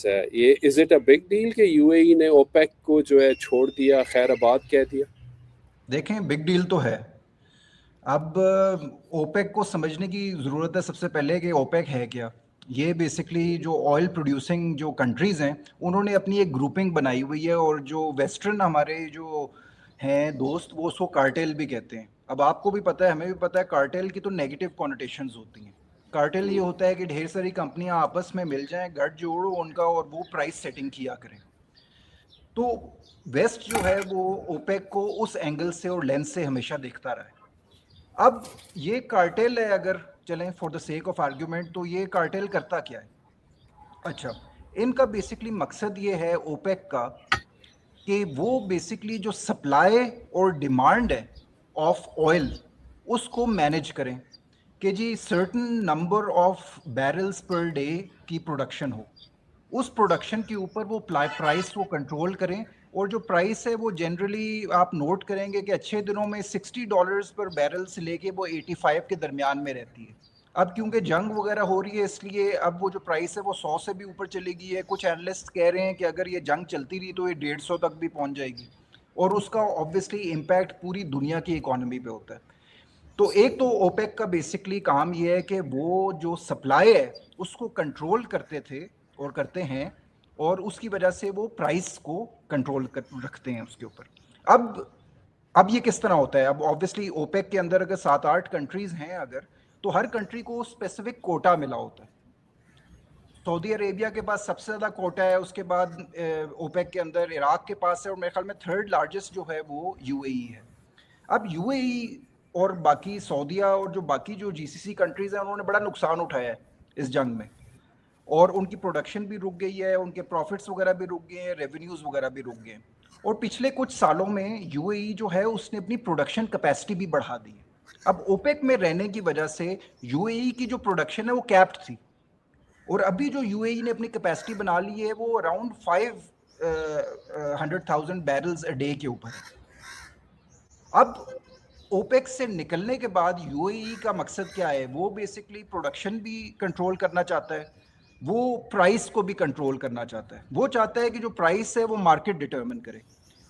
ये is it a big deal कि UAE ने ओपेक को जो है छोड़ दिया, खैराबाद कह दिया? देखें, बिग डील तो है। अब ओपेक को समझने की ज़रूरत है सबसे पहले कि ओपेक है क्या। ये बेसिकली जो ऑयल प्रोड्यूसिंग जो कंट्रीज़ हैं उन्होंने अपनी एक ग्रुपिंग बनाई हुई है, और जो वेस्टर्न हमारे जो हैं दोस्त वो उसको कार्टेल भी कहते हैं। अब आपको भी पता है, हमें भी पता है, कार्टेल की तो नेगेटिव कॉनोटेशंस होती हैं। कार्टेल ये होता है कि ढेर सारी कंपनियां आपस में मिल जाएं, गठजोड़ हो उनका, और वो प्राइस सेटिंग किया करें। तो वेस्ट जो है वो ओपेक को उस एंगल से और लेंस से हमेशा देखता रहा है। अब ये कार्टेल है, अगर चलें for the sake of argument, तो ये कार्टेल करता क्या है? अच्छा, इनका बेसिकली मकसद ये है ओपेक का कि वो बेसिकली जो सप्लाई और डिमांड है ऑफ ऑयल उसको मैनेज करें, कि जी certain number of barrels per day की प्रोडक्शन हो, उस प्रोडक्शन के ऊपर वो प्राइस को कंट्रोल करें। और जो प्राइस है वो जनरली आप नोट करेंगे कि अच्छे दिनों में $60 पर बैरल से लेके वो 85 के दरमियान में रहती है। अब क्योंकि जंग वगैरह हो रही है इसलिए अब वो जो प्राइस है वो 100 से भी ऊपर चली गई है। कुछ एनालिस्ट कह रहे हैं कि अगर ये जंग चलती रही तो ये 150 तक भी पहुंच जाएगी, और उसका ऑब्वियसली इम्पैक्ट पूरी दुनिया की इकोनॉमी पे होता है। तो एक तो ओपेक का बेसिकली काम ये है कि वो जो सप्लाई है उसको कंट्रोल करते थे और करते हैं, और उसकी वजह से वो प्राइस को कंट्रोल कर रखते हैं उसके ऊपर। अब ये किस तरह होता है? अब ऑब्वियसली ओपेक के अंदर अगर 7-8 कंट्रीज हैं अगर, तो हर कंट्री को स्पेसिफिक कोटा मिला होता है। सऊदी अरेबिया के पास सबसे ज़्यादा कोटा है, उसके बाद ओपेक के अंदर इराक के पास है, और मेरे ख्याल में थर्ड लार्जेस्ट जो है वो यूएई है। अब यूएई और बाकी सऊदीया और जो बाकी जो जीसीसी कंट्रीज हैं उन्होंने बड़ा नुकसान उठाया है इस जंग में, और उनकी प्रोडक्शन भी रुक गई है, उनके प्रॉफिट्स वगैरह भी रुक गए हैं, रेवेन्यूज वगैरह भी रुक गए हैं। और पिछले कुछ सालों में यूएई जो है उसने अपनी प्रोडक्शन कैपेसिटी भी बढ़ा दी है। अब ओपेक में रहने की वजह से यूएई की जो प्रोडक्शन है वो कैप्ड थी, और अभी जो यूएई ने अपनी कैपेसिटी बना ली है वो अराउंड 500,000 बैरल्स अ डे के ऊपर है। अब ओपेक से निकलने के बाद यूएई का मकसद क्या है? वो बेसिकली प्रोडक्शन भी कंट्रोल करना चाहता है, वो प्राइस को भी कंट्रोल करना चाहता है। वो चाहता है कि जो प्राइस है वो मार्केट डिटर्मिन करे,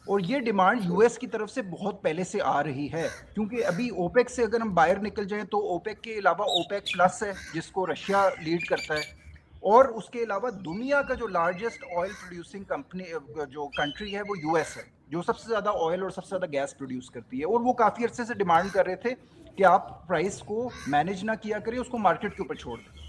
और ये डिमांड यूएस की तरफ से बहुत पहले से आ रही है। क्योंकि अभी ओपेक से अगर हम बाहर निकल जाएं तो ओपेक के अलावा ओपेक प्लस है जिसको रशिया लीड करता है, और उसके अलावा दुनिया का जो लार्जेस्ट ऑयल प्रोड्यूसिंग कंपनी जो कंट्री है वो यूएस है, जो सबसे ज़्यादा ऑयल और सबसे ज़्यादा गैस प्रोड्यूस करती है। और वो काफ़ी अरसे से डिमांड कर रहे थे कि आप प्राइस को मैनेज ना किया करिए, उसको मार्केट के ऊपर छोड़ दें।